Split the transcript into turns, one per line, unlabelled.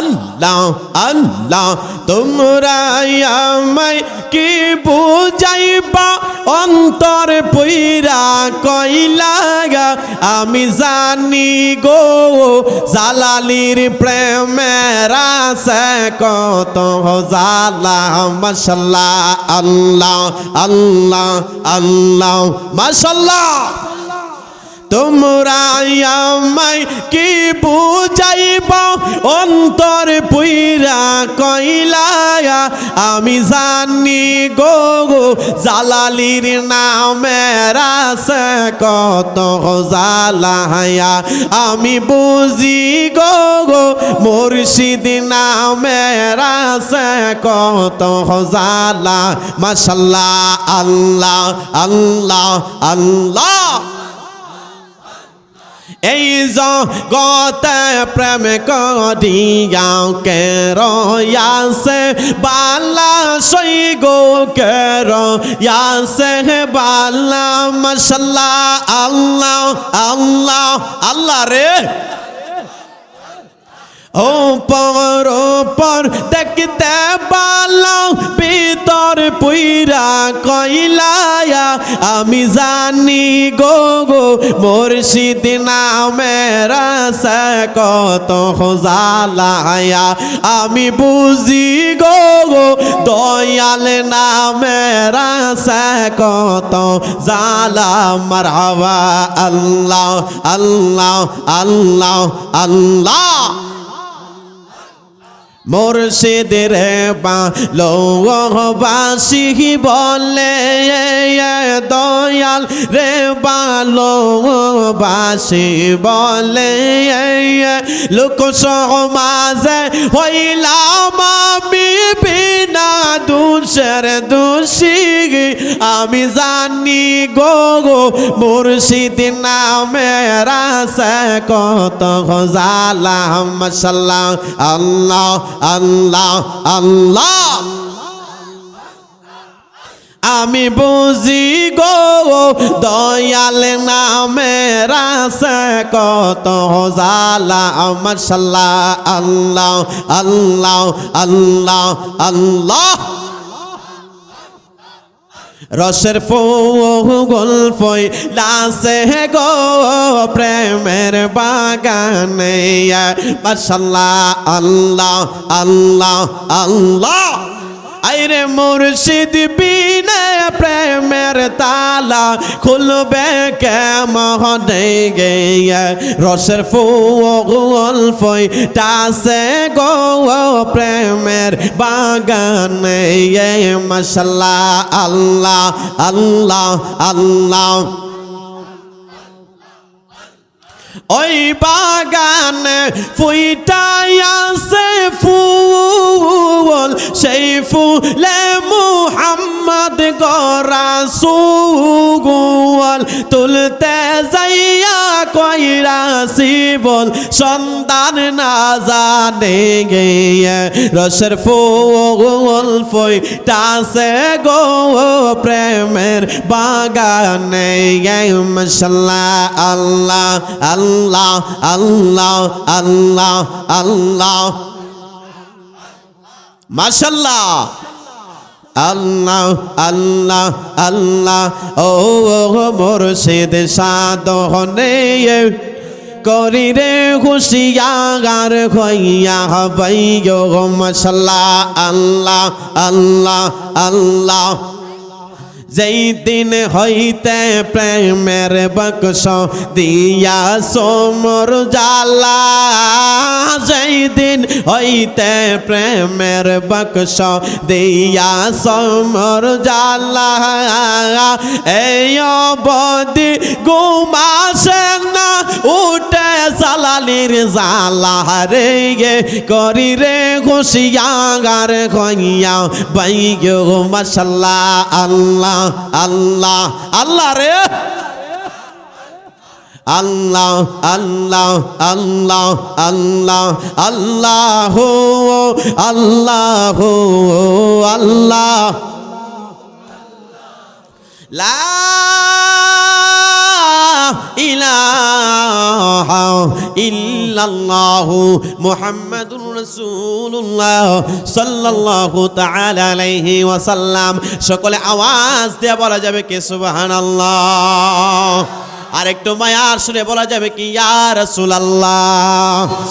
আল্লাহ আল্লাহ তোমরা আমায় কি বুঝাইবা অন্তর পইরা কইলা আমি জানি গো জালালির প্রেমের আছে কত জালা মাশাআল্লাহ আল্লাহ আল্লাহ আল্লাহ মাশাআল্লাহ তোমরা আমায় কি বুঝাইবা অন্তর পুইরা কইলা আমি জানি গো জালালির নামের আছে কত জালায়া আমি বুঝি গো মুর্শিদ নামের আছে কত জালা মাশাআল্লাহ আল্লাহ আল্লাহ আল্লাহ এই জগতে প্রেম করিয়া কে রয়াসে বালা সই গো কে রয়াসে বালা মাশাআল্লাহ আল্লাহ আল্লাহ আল্লাহ রে ও পর দেখতে বালা ভিতর পুইরা কইলা আমি জানি গো মুর্শিদ নামের আছে কত জালায়া আমি বুঝি গো দয়াল নামের আছে কত জালা মারহাবা আল্লাহ আল্লাহ আল্লাহ আল্লাহ মুর্শিদের ভালোবাসি বলে দয়াল রে ভালোবাসি বলে লোক সমাজে হইলাম আমি বিনা দোষের দোষী আমি জানি গো মুর্শিদ নামের আছে কত জালা মাশাআল্লাহ আল্লাহ আল্লাহ আল্লাহ আমি বুঝি গো দয়াল নামের আছে কত জালা মাশাআল্লাহ আল্লাহ আল্লাহ আল্লাহ আল্লাহ রসের ফুল ফইলাছে গো প্রেমের বাগানে মাশাআল্লাহ আল্লাহ আল্লাহ আল্লাহ আইরে মুর্শিদ বিনে প্রেমের তালা খুলবে কেমনে গে রসের ফুল ফইতাছে গো প্রেমের বাগানে মাশাআল্লাহ আল্লাহ আল্লাহ আল্লাহ ওই বাগানে ফুইটাইয়াছে ফুল সেই ফুলে মুহাম্মদ গো রাসূল তুলতে যাইয়া কইরাছি বল সন্তান না জানে গে রসের ফুল ফুইটাছে গো প্রেমের বাগানে মাশাআল্লাহ আল্লাহ আল্লাহ আল্লাহ আল্লাহ আল্লাহ মাশাআল্লাহ আল্লাহ আল্লাহ আল্লাহ ও মুর্শিদ সাধনে করি রে হুশিয়ার হইয়া হইও মাশাআল্লাহ আল্লাহ আল্লাহ আল্লাহ যেই দিন হইতে প্রেমের বাক্স দিয়া সোমর জালা যেই দিন হইতে প্রেমের বাক্স দিয়া সোমর জালা এই অবধি ঘুমাসে না উঠে জালালির জালা রে করি রে হুশিয়ার হইয়া বাইগো মাশাআল্লাহ আল্লাহ আল্লাহ আল্লাহ রে আল্লাহ আল্লাহ আল্লাহ আল্লাহ আল্লাহ আল্লাহ আল্লাহ লা ইলাহা ইল্লাল্লাহ ইল্লাল্লাহু মুহাম্মাদুর রাসূলুল্লাহ সাল্লাল্লাহু তাআলা আলাইহি ওয়াসাল্লাম। সকলে আওয়াজ দিয়ে বলা যাবে কি সুবহানাল্লাহ। আর একটু মায়ার সুরে বলা যাবে কি ইয়া রাসূলুল্লাহ।